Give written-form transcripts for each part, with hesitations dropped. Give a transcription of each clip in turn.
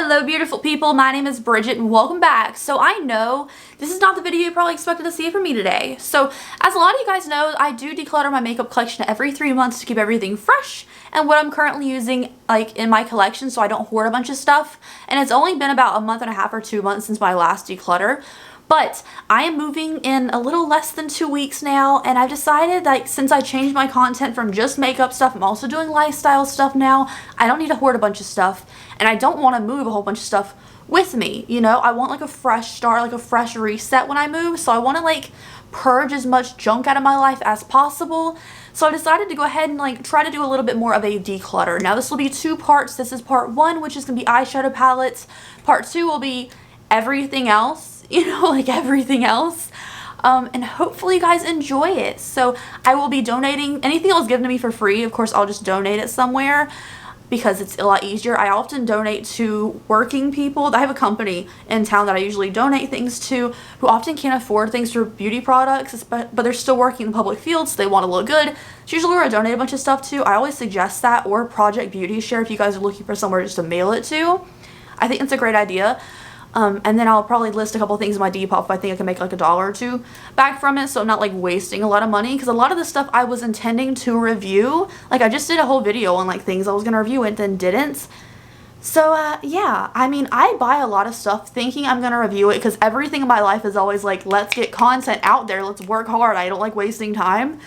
Hello beautiful people, my name is Bridget and welcome back. So I know this is not the video you probably expected to see from me today. So as a lot of you guys know, I do declutter my makeup collection every 3 months to keep everything fresh and what I'm currently using like in my collection so I don't hoard a bunch of stuff. And it's only been about a month and a half or 2 months since my last declutter. But I am moving in a little less than 2 weeks now, and I've decided, like, since I changed my content from just makeup stuff, I'm also doing lifestyle stuff now. I don't need to hoard a bunch of stuff, and I don't want to move a whole bunch of stuff with me, you know? I want, like, a fresh start, like a fresh reset when I move, so I want to, like, purge as much junk out of my life as possible. So I decided to go ahead and, like, try to do a little bit more of a declutter. Now, this will be 2 parts. This is part 1, which is going to be eyeshadow palettes. Part 2 will be everything else. You know, like everything else, and hopefully you guys enjoy it. So I will be donating anything that was given to me for free. Of course, I'll just donate it somewhere because it's a lot easier. I often donate to working people. I have a company in town that I usually donate things to who often can't afford things for beauty products, but they're still working in the public field, so they want to look good. It's usually where I donate a bunch of stuff to. I always suggest that, or Project Beauty Share if you guys are looking for somewhere just to mail it to. I think it's a great idea. And then I'll probably list a couple things in my Depop if I think I can make like $1 or $2 back from it, so I'm not like wasting a lot of money, because a lot of the stuff I was intending to review, like I just did a whole video on like things I was gonna review and then didn't. So yeah, I mean, I buy a lot of stuff thinking I'm gonna review it because everything in my life is always like, let's get content out there, let's work hard, I don't like wasting time.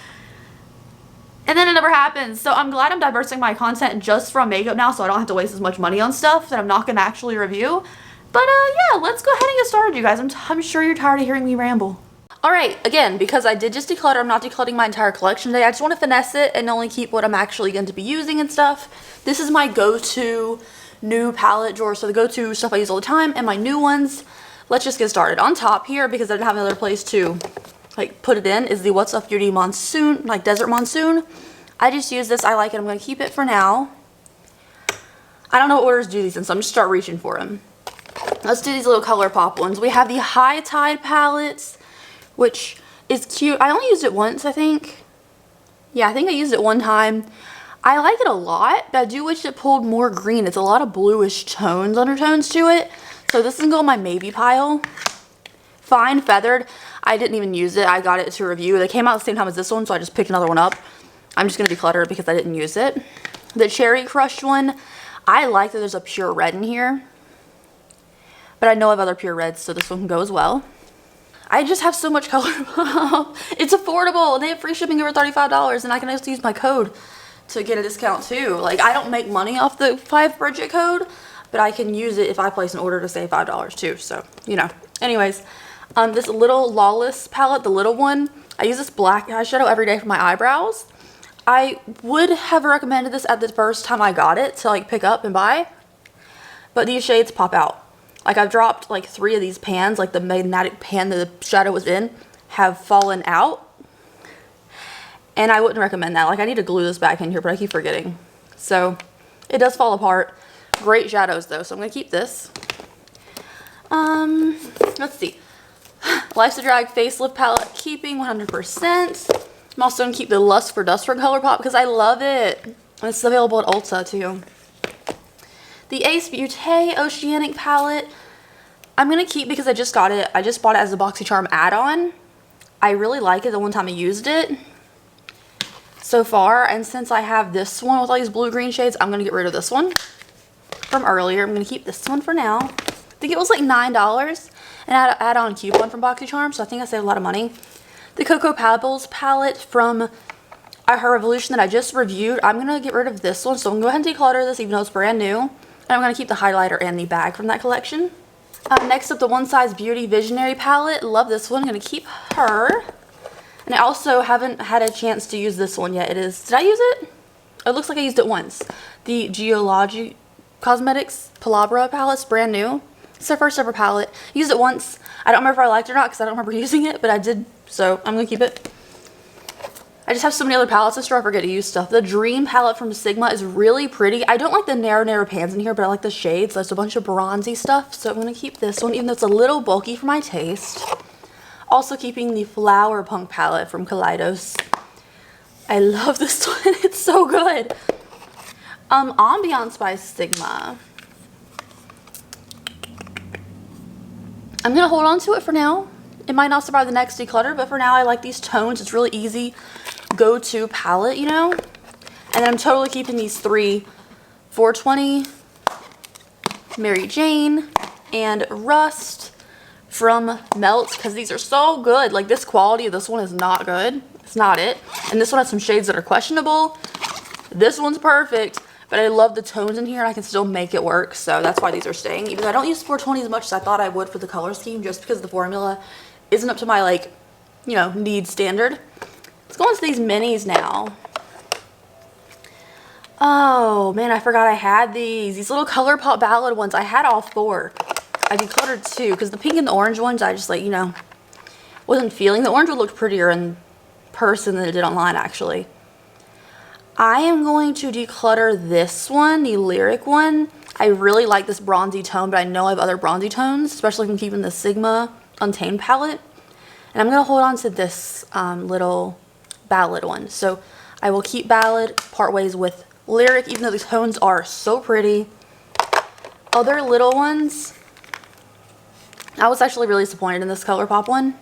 And then it never happens. So I'm glad I'm diversifying my content just from makeup now, so I don't have to waste as much money on stuff that I'm not gonna actually review. But yeah, let's go ahead and get started, you guys. I'm sure you're tired of hearing me ramble. Alright, again, because I did just declutter, I'm not decluttering my entire collection today. I just want to finesse it and only keep what I'm actually going to be using and stuff. This is my go-to new palette drawer, so the go-to stuff I use all the time and my new ones. Let's just get started. On top here, because I didn't have another place to like put it in, is the What's Up Beauty Monsoon, like Desert Monsoon. I just use this. I like it. I'm going to keep it for now. I don't know what orders do these in, so I'm just start reaching for them. Let's do these little Colourpop ones. We have the High Tide palettes, which is cute. I only used it once, I think. Yeah, I think I used it one time. I like it a lot, but I do wish it pulled more green. It's a lot of bluish tones, undertones to it. So this is going to go in my maybe pile. Fine Feathered. I didn't even use it. I got it to review. They came out at the same time as this one, so I just picked another one up. I'm just going to declutter it because I didn't use it. The Cherry Crushed one. I like that there's a pure red in here. But I know I have other pure reds, so this one can go as well. I just have so much Colourpop. It's affordable, and they have free shipping over $35, and I can also use my code to get a discount too. Like, I don't make money off the 5 Bridget code, but I can use it if I place an order to save $5 too, so, you know. Anyways, this little Lawless palette, the little one, I use this black eyeshadow every day for my eyebrows. I would have recommended this at the first time I got it to, like, pick up and buy, but these shades pop out. Like, I've dropped like 3 of these pans, like the magnetic pan that the shadow was in, have fallen out. And I wouldn't recommend that. Like, I need to glue this back in here, but I keep forgetting. So, it does fall apart. Great shadows, though, so I'm going to keep this. Let's see. Life's a Drag Facelift Palette, keeping 100%. I'm also going to keep the Lust for Dust from Colourpop because I love it. And it's available at Ulta, too. The Ace Beauté Oceanic palette, I'm going to keep because I just got it. I just bought it as a BoxyCharm add-on. I really like it the one time I used it so far. And since I have this one with all these blue-green shades, I'm going to get rid of this one from earlier. I'm going to keep this one for now. I think it was like $9 and I had an add-on coupon from BoxyCharm, so I think I saved a lot of money. The Cocoa Pebbles palette from Her Revolution that I just reviewed, I'm going to get rid of this one. So I'm going to go ahead and declutter this even though it's brand new. And I'm going to keep the highlighter and the bag from that collection. Next up, the One Size Beauty Visionary palette. Love this one. I'm going to keep her. And I also haven't had a chance to use this one yet. It is, did I use it? It looks like I used it once. The Geology Cosmetics Palabra palette. Brand new. It's their first ever palette. I used it once. I don't remember if I liked it or not because I don't remember using it, but I did. So I'm going to keep it. I just have so many other palettes in store, I forget to use stuff. The Dream palette from Sigma is really pretty. I don't like the narrow pans in here, but I like the shades. There's a bunch of bronzy stuff, so I'm going to keep this one, even though it's a little bulky for my taste. Also keeping the Flower Punk palette from Kaleidos. I love this one. It's so good. Ambiance by Sigma. I'm going to hold on to it for now. It might not survive the next declutter, but for now I like these tones. It's really easy go-to palette, you know? And then I'm totally keeping these three, 420, Mary Jane, and Rust from Melt, because these are so good. Like, this quality of this one is not good. It's not it. And this one has some shades that are questionable. This one's perfect, but I love the tones in here and I can still make it work. So that's why these are staying. Even though I don't use 420 as much as I thought I would for the color scheme, just because the formula isn't up to my, like, you know, need standard. Let's go into these minis now. Oh man, I forgot I had these little Colourpop ballad ones. I had all four. I decluttered two because the pink and the orange ones I just, like, you know, wasn't feeling. The orange would look prettier in person than it did online, actually. I am going to declutter this one, the Lyric one. I really like this bronzy tone, but I know I have other bronzy tones, especially from keeping the Sigma Untamed palette. And I'm going to hold on to this little ballad one. So I will keep ballad, part ways with Lyric, even though the tones are so pretty. Other little ones, I was actually really disappointed in this Colourpop one.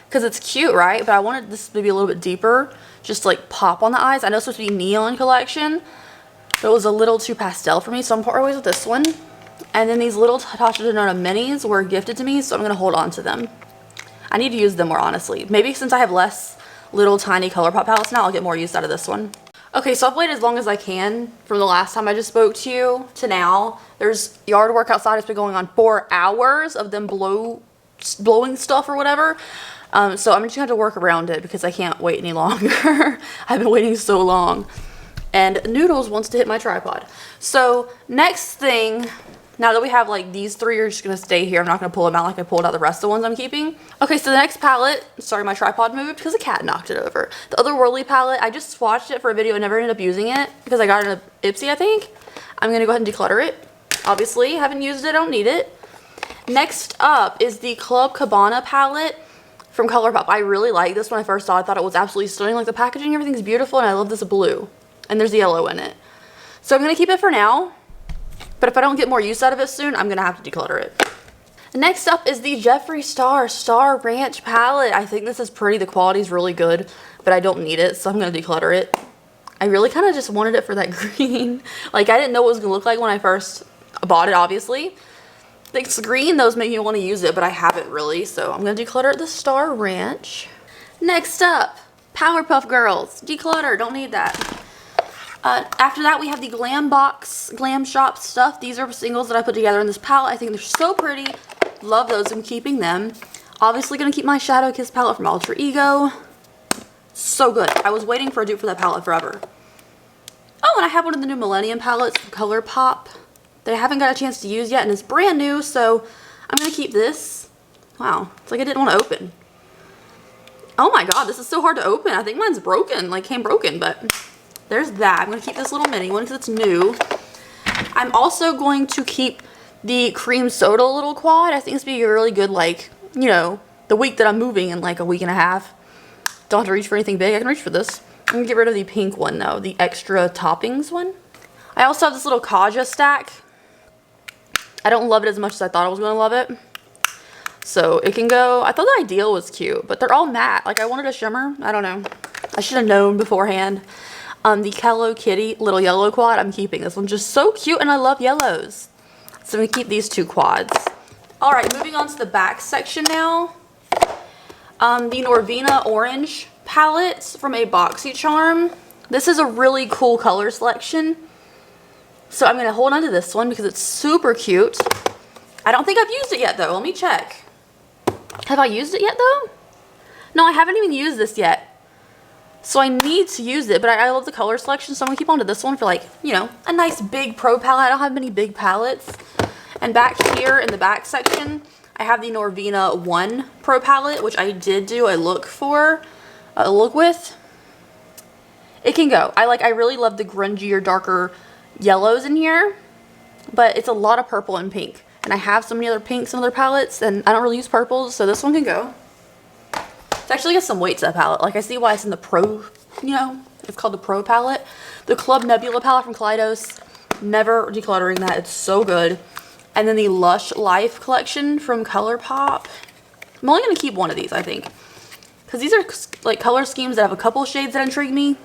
Because it's cute, right? But I wanted this to be a little bit deeper, just to, like, pop on the eyes. I know it's supposed to be neon collection, but it was a little too pastel for me, so I'm part ways with this one. And then these little Tasha Denona minis were gifted to me, so I'm going to hold on to them. I need to use them more, honestly. Maybe since I have less little tiny Colourpop palettes now, I'll get more use out of this one. Okay, so I've waited as long as I can from the last time I just spoke to you to now. There's yard work outside. It's been going on 4 hours of them blowing stuff or whatever. So I'm just going to have to work around it because I can't wait any longer. I've been waiting so long. And Noodles wants to hit my tripod. So next thing, now that we have, like, these three are just going to stay here. I'm not going to pull them out like I pulled out the rest of the ones I'm keeping. Okay, so the next palette, sorry, my tripod moved because a cat knocked it over. The Otherworldly palette, I just swatched it for a video and never ended up using it because I got it in a Ipsy, I think. I'm going to go ahead and declutter it. Obviously, haven't used it, I don't need it. Next up is the Club Cabana palette from Colourpop. I really like this when I first saw it. I thought it was absolutely stunning. Like, the packaging, everything's beautiful, and I love this blue. And there's yellow in it. So I'm going to keep it for now. But if I don't get more use out of it soon, I'm going to have to declutter it. Next up is the Jeffree Star Ranch palette. I think this is pretty. The quality is really good, but I don't need it, so I'm going to declutter it. I really kind of just wanted it for that green. Like, I didn't know what it was going to look like when I first bought it, obviously. It's green, those make me want to use it, but I haven't really, so I'm going to declutter the Star Ranch. Next up, Powerpuff Girls. Declutter, don't need that. After that, we have the Glam Shop stuff. These are singles that I put together in this palette. I think they're so pretty. Love those. I'm keeping them. Obviously, going to keep my Shadow Kiss palette from Alter Ego. So good. I was waiting for a dupe for that palette forever. Oh, and I have one of the new Millennium palettes from Colourpop that I haven't got a chance to use yet, and it's brand new, so I'm going to keep this. Wow, it's like I didn't want to open. Oh my god, this is so hard to open. I think mine's broken, like came broken, but there's that. I'm going to keep this little mini one because it's new. I'm also going to keep the Cream Soda little quad. I think it's going to be a really good, like, you know, the week that I'm moving in like a week and a half. Don't have to reach for anything big. I can reach for this. I'm going to get rid of the pink one, though, the extra toppings one. I also have this little Kaja stack. I don't love it as much as I thought I was going to love it. So it can go, I thought the Ideal was cute, but they're all matte. Like, I wanted a shimmer. I don't know. I should have known beforehand. The Hello Kitty little yellow quad, I'm keeping. This one's just so cute, and I love yellows. So I'm going to keep these 2 quads. Alright, moving on to the back section now. The Norvina Orange palette from a BoxyCharm. This is a really cool color selection. So I'm going to hold on to this one because it's super cute. I don't think I've used it yet, though. Let me check. Have I used it yet, though? No, I haven't even used this yet. So I need to use it, but I love the color selection, so I'm going to keep on to this one for, like, you know, a nice big pro palette. I don't have many big palettes. And back here in the back section, I have the Norvina 1 Pro palette, which I did do a look with. It can go. I really love the grungier, darker yellows in here, but it's a lot of purple and pink. And I have so many other pinks and other palettes, and I don't really use purples, so this one can go. It's actually got some weight to that palette. Like, I see why it's in the Pro, you know, it's called the Pro palette. The Club Nebula palette from Kaleidos, never decluttering that. It's so good. And then the Lush Life collection from Colourpop. I'm only going to keep one of these, I think. Because these are like color schemes that have a couple shades that intrigue me.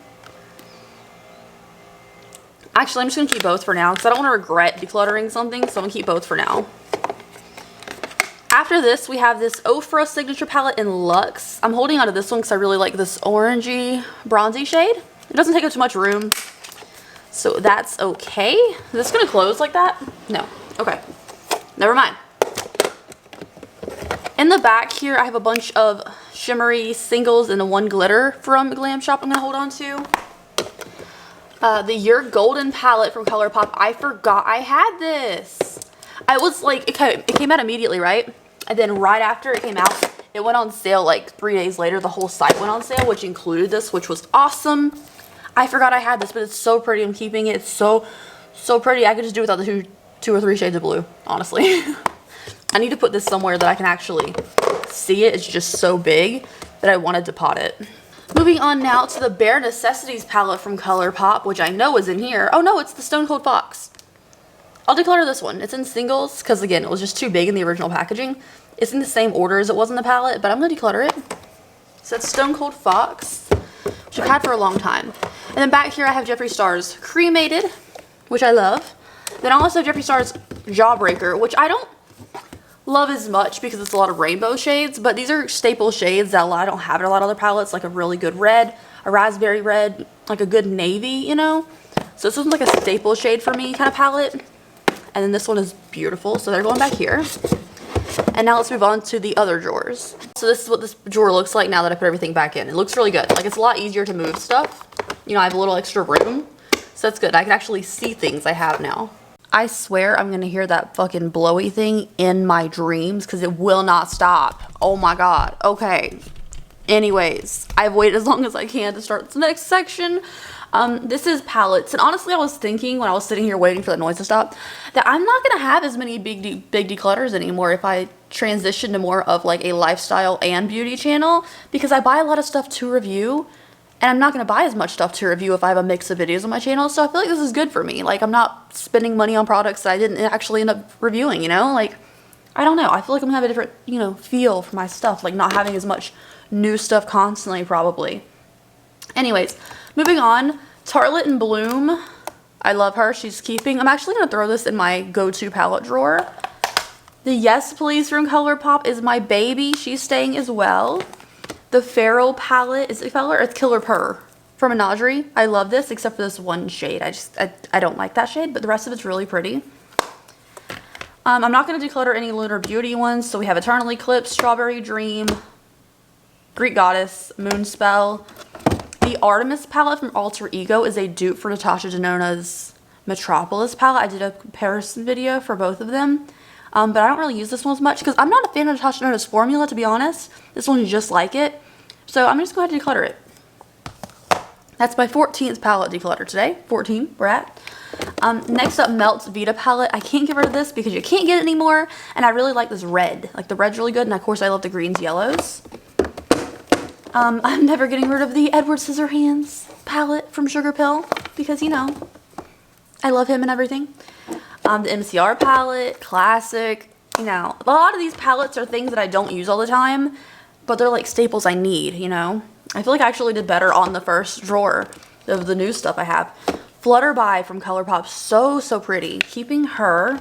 Actually, I'm just going to keep both for now because I don't want to regret decluttering something. So I'm going to keep both for now. After this, we have this Ofra Signature Palette in Luxe. I'm holding on to this one because I really like this orangey, bronzy shade. It doesn't take up too much room. So that's okay. Is this going to close like that? No. Okay. Never mind. In the back here, I have a bunch of shimmery singles and one glitter from Glam Shop I'm going to hold on to. The Your Golden palette from Colourpop. I forgot I had this. I was like, it came out immediately, right? And then right after it came out, it went on sale like 3 days later. The whole site went on sale, which included this, which was awesome. I forgot I had this, but it's so pretty. I'm keeping it. It's so pretty. I could just do without the two or three shades of blue, honestly. I need to put this somewhere that I can actually see it. It's just so big that I wanted to pot it. Moving on now to the Bare Necessities palette from Colourpop, which I know is in here. Oh no, it's the Stone Cold Fox. I'll declutter this one. It's in singles because, again, it was just too big in the original packaging. It's in the same order as it was in the palette, but I'm going to declutter it. So that's Stone Cold Fox, which I've had for a long time. And then back here I have Jeffree Star's Cremated, which I love. Then I also have Jeffree Star's Jawbreaker, which I don't love as much because it's a lot of rainbow shades, but these are staple shades that I don't have in a lot of other palettes, like a really good red, a raspberry red, like a good navy, you know? So this one's like a staple shade for me kind of palette. And then this one is beautiful, so they're going back here. And now let's move on to the other drawers. So this is what this drawer looks like now that I put everything back in. It looks really good. Like, it's a lot easier to move stuff. You know, I have a little extra room, so that's good. I can actually see things I have now. I swear I'm gonna hear that fucking blowy thing in my dreams because it will not stop. Oh my god. Okay. Anyways, I've waited as long as I can to start the next section. This is palettes, and honestly I was thinking when I was sitting here waiting for the noise to stop that I'm not gonna have as many big declutters anymore if I transition to more of like a lifestyle and beauty channel, because I buy a lot of stuff to review and I'm not gonna buy as much stuff to review if I have a mix of videos on my channel. So I feel like this is good for me. Like, I'm not spending money on products that I didn't actually end up reviewing, you know? Like, I don't know, I feel like I'm gonna have a different, you know, feel for my stuff, like not having as much new stuff constantly probably. Anyways, moving on, Tartelette and Bloom. I love her. She's keeping. I'm actually going to throw this in my go-to palette drawer. The Yes Please from Colourpop is my baby. She's staying as well. The Feral palette. Is it Feral or it's Killer Purr from Menagerie? I love this except for this one shade. I don't like that shade, but the rest of it's really pretty. I'm not going to declutter any Lunar Beauty ones. So we have Eternal Eclipse, Strawberry Dream, Greek Goddess, Moonspell. The Artemis palette from Alter Ego is a dupe for Natasha Denona's Metropolis palette. I did a comparison video for both of them, but I don't really use this one as much because I'm not a fan of Natasha Denona's formula, to be honest. This one's just like it, so I'm just going to declutter it. That's my 14th palette declutter today. 14, we're at. Next up, Melt's Vita palette. I can't get rid of this because you can't get it anymore, and I really like this red. Like, the red's really good, and of course I love the greens, yellows. I'm never getting rid of the Edward Scissorhands palette from Sugar Pill because, you know, I love him and everything. The MCR palette, classic. You know, a lot of these palettes are things that I don't use all the time, but they're like staples I need, you know. I feel like I actually did better on the first drawer of the new stuff I have. Flutterby from Colourpop, so pretty. Keeping her.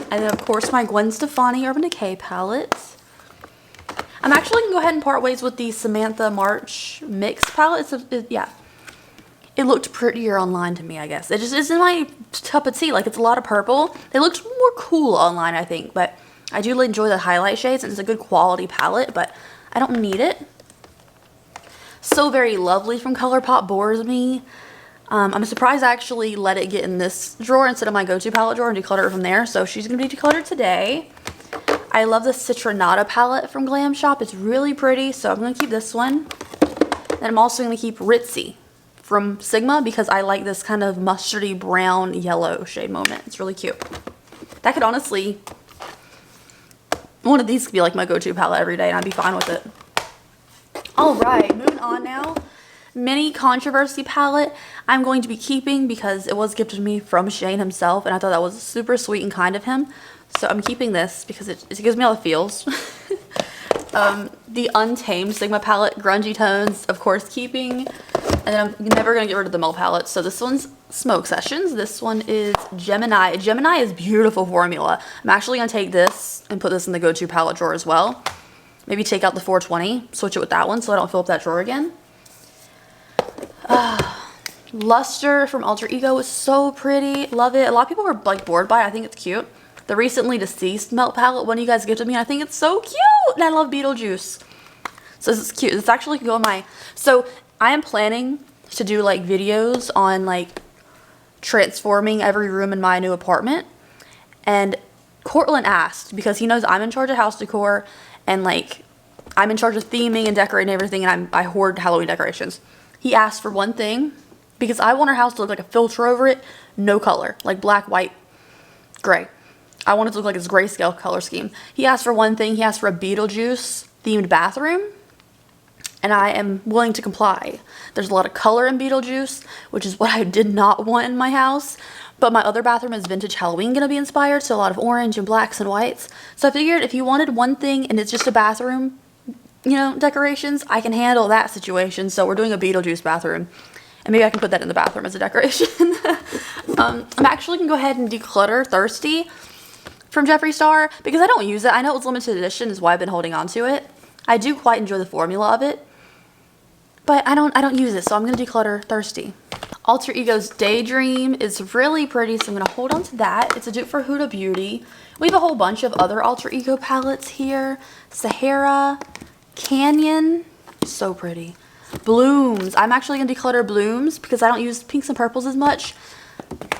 And then, of course, my Gwen Stefani Urban Decay palette. I'm actually going to go ahead and part ways with the Samantha March Mix palette. Yeah. It looked prettier online to me, I guess. It just isn't my cup of tea. Like, it's a lot of purple. It looks more cool online, I think. But I do enjoy the highlight shades, and it's a good quality palette, but I don't need it. So Very Lovely from Colourpop bores me. I'm surprised I actually let it get in this drawer instead of my go-to palette drawer and declutter it from there. So she's going to be decluttered today. I love the Citronata palette from Glam Shop. It's really pretty, so I'm going to keep this one. Then I'm also going to keep Ritzy from Sigma because I like this kind of mustardy brown yellow shade moment. It's really cute. That could honestly, one of these could be like my go-to palette every day and I'd be fine with it. Alright, moving on now. Mini Controversy palette I'm going to be keeping because it was gifted to me from Shane himself and I thought that was super sweet and kind of him. So I'm keeping this because it gives me all the feels. The Untamed Sigma palette, grungy tones, of course keeping. And then I'm never going to get rid of the Melt palette. So this one's Smoke Sessions. This one is Gemini. Gemini is beautiful formula. I'm actually going to take this and put this in the go-to palette drawer as well. Maybe take out the 420, switch it with that one so I don't fill up that drawer again. Luster from Alter Ego is so pretty. Love it. A lot of people were like bored by it. I think it's cute. The Recently Deceased Melt palette, one of you guys gifted me, and I think it's so cute. And I love Beetlejuice. So this is cute. This actually can go in my... So I am planning to do like videos on like transforming every room in my new apartment. And Cortland asked, because he knows I'm in charge of house decor and like I'm in charge of theming and decorating everything, and I hoard Halloween decorations. He asked for one thing because I want our house to look like a filter over it, no color, like black, white, gray. I want it to look like this grayscale color scheme. He asked for one thing. He asked for a Beetlejuice themed bathroom. And I am willing to comply. There's a lot of color in Beetlejuice, which is what I did not want in my house. But my other bathroom is vintage Halloween going to be inspired, so a lot of orange and blacks and whites. So I figured if you wanted one thing and it's just a bathroom, you know, decorations, I can handle that situation. So we're doing a Beetlejuice bathroom. And maybe I can put that in the bathroom as a decoration. I'm actually going to go ahead and declutter Thirsty from Jeffree Star because I don't use it. I know it was limited edition is why I've been holding on to it. I do quite enjoy the formula of it, but I don't use it, so I'm going to declutter Thirsty. Alter Ego's Daydream is really pretty, so I'm going to hold on to that. It's a dupe for Huda Beauty. We have a whole bunch of other Alter Ego palettes here. Sahara, Canyon, so pretty. Blooms. I'm actually going to declutter Blooms because I don't use pinks and purples as much,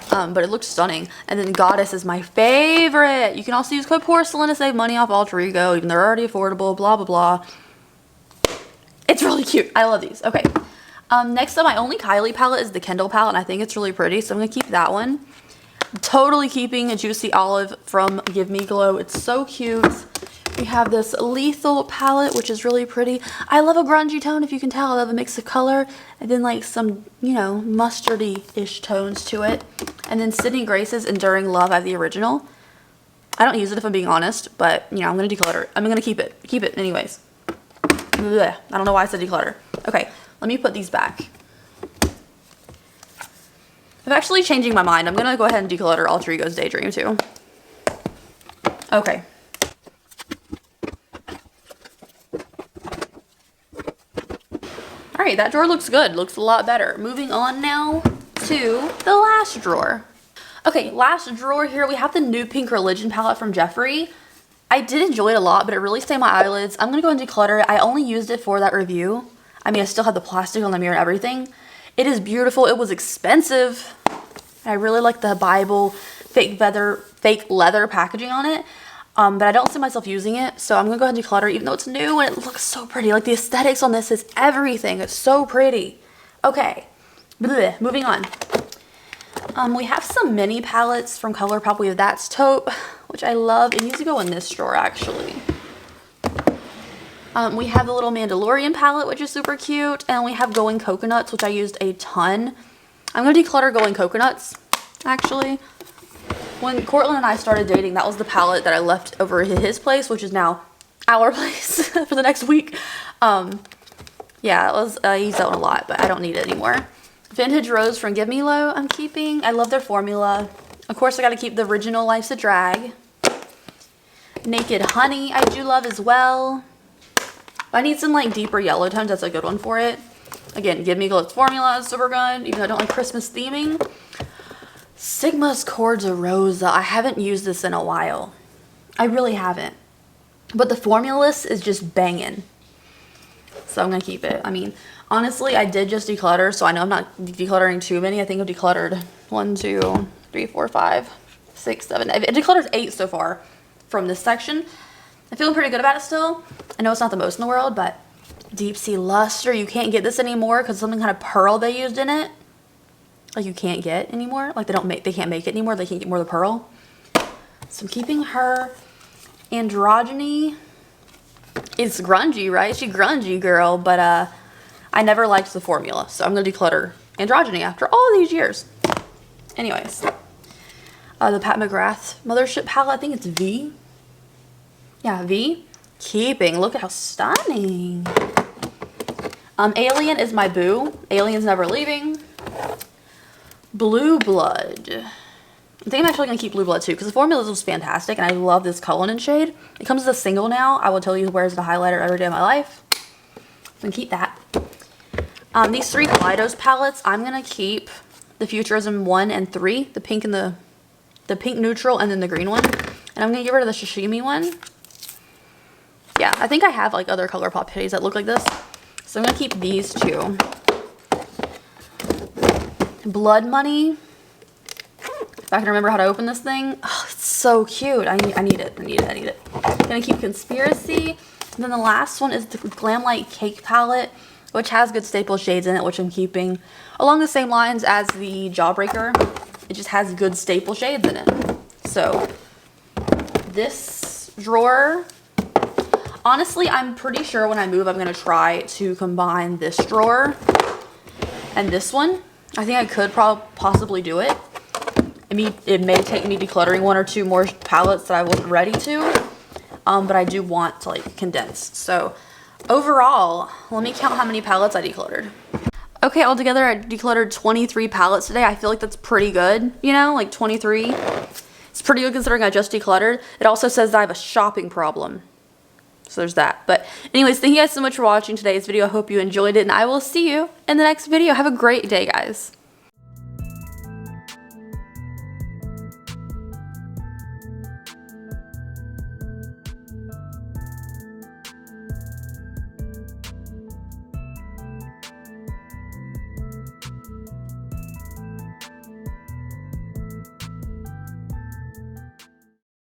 but it looks stunning. And then Goddess is my favorite. You can also use code Porcelain to save money off Alter Ego, even though they're already affordable, blah, blah, blah. It's really cute. I love these. Okay. Next up, my only Kylie palette is the Kendall palette, and I think it's really pretty, so I'm going to keep that one. Totally keeping a Juicy Olive from Give Me Glow. It's so cute. We have this Lethal palette, which is really pretty. I love a grungy tone, if you can tell. I love a mix of color, and then like some, you know, mustardy-ish tones to it. And then Sydney Grace's Enduring Love. I have the original. I don't use it if I'm being honest, but, you know, I'm going to declutter it. I'm going to keep it. Keep it anyways. Blech. I don't know why I said declutter. Okay, let me put these back. I'm actually changing my mind. I'm going to go ahead and declutter Alter Ego's Daydream too. Okay. Alright, that drawer looks good. Looks a lot better. Moving on now to the last drawer. Okay, last drawer here. We have the New Pink Religion palette from Jeffree. I did enjoy it a lot, but it really stained my eyelids. I'm going to go and declutter it. I only used it for that review. I mean, I still have the plastic on the mirror and everything. It is beautiful. It was expensive. I really like the Bible fake leather packaging on it. But I don't see myself using it, so I'm going to go ahead and declutter it, even though it's new and it looks so pretty. Like, the aesthetics on this is everything. It's so pretty. Okay. Blech. Moving on. We have some mini palettes from Colourpop. We have That's Taupe, which I love. It needs to go in this drawer, actually. We have the little Mandalorian palette, which is super cute. And we have Going Coconuts, which I used a ton. I'm going to declutter Going Coconuts, actually. When Cortland and I started dating, that was the palette that I left over at his place, which is now our place for the next week. Yeah, I use that one a lot, but I don't need it anymore. Vintage Rose from Give Me Low, I'm keeping. I love their formula. Of course, I got to keep the original Life's a Drag. Naked Honey, I do love as well. If I need some like deeper yellow tones, that's a good one for it. Again, Give Me Glow's formula is super good, even though I don't like Christmas theming. Sigma's Cords Rosa. I haven't used this in a while. I really haven't. But the formula is just banging. So I'm going to keep it. I mean, honestly, I did just declutter, so I know I'm not decluttering too many. I think I've decluttered 1, 2, 3, 4, 5, 6, 7. I've decluttered 8 so far from this section. I'm feeling pretty good about it still. I know it's not the most in the world, but Deep Sea Luster. You can't get this anymore because something kind of pearl they used in it. Like, you can't get anymore. Like, they can't make it anymore. They can't get more of the pearl. So I'm keeping her. Androgyny. It's grungy, right? She grungy, girl. But I never liked the formula. So I'm going to declutter Androgyny after all these years. Anyways. The Pat McGrath Mothership palette. I think it's V. Yeah, V. Keeping. Look at how stunning. Alien is my boo. Alien's never leaving. Blue Blood. I think I'm actually going to keep Blue Blood too because the formula was fantastic and I love this Cullinan shade. It comes as a single now. I will tell you where's the highlighter every day of my life. I'm going to keep that. These 3 Kaleidos palettes, I'm going to keep the Futurism 1 and 3. The pink and the pink neutral and then the green one. And I'm going to get rid of the Sashimi one. Yeah, I think I have like other Colourpop hoodies that look like this. So I'm going to keep these 2. Blood Money. If I can remember how to open this thing. Oh, it's so cute. I need it. I'm going to keep Conspiracy. And then the last one is the Glamlight Cake palette, which has good staple shades in it, which I'm keeping. Along the same lines as the Jawbreaker. It just has good staple shades in it. So, this drawer... Honestly, I'm pretty sure when I move, I'm going to try to combine this drawer and this one. I think I could possibly do it. It may take me decluttering 1 or 2 more palettes that I wasn't ready to. But I do want to like condense. So overall, let me count how many palettes I decluttered. Okay, altogether I decluttered 23 palettes today. I feel like that's pretty good, you know, like 23. It's pretty good considering I just decluttered. It also says that I have a shopping problem. So there's that. But anyways, thank you guys so much for watching today's video. I hope you enjoyed it and I will see you in the next video. Have a great day, guys.